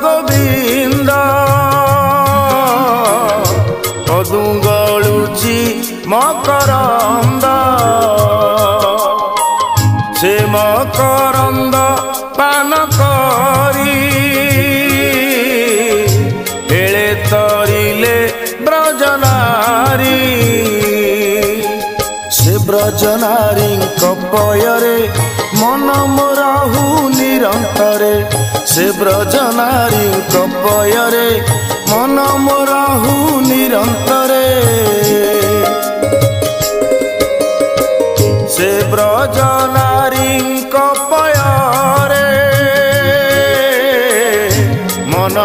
गोविंद पदुंगलुची मकरंद से मकरंद पान करी हेले तरिले ब्रजनारी से ब्रजनारी पयरे मन मोराहु निरंतरे से ब्रजनारी पयरे मन मोराहु निरंतरे से ब्रजनारी पयरे मन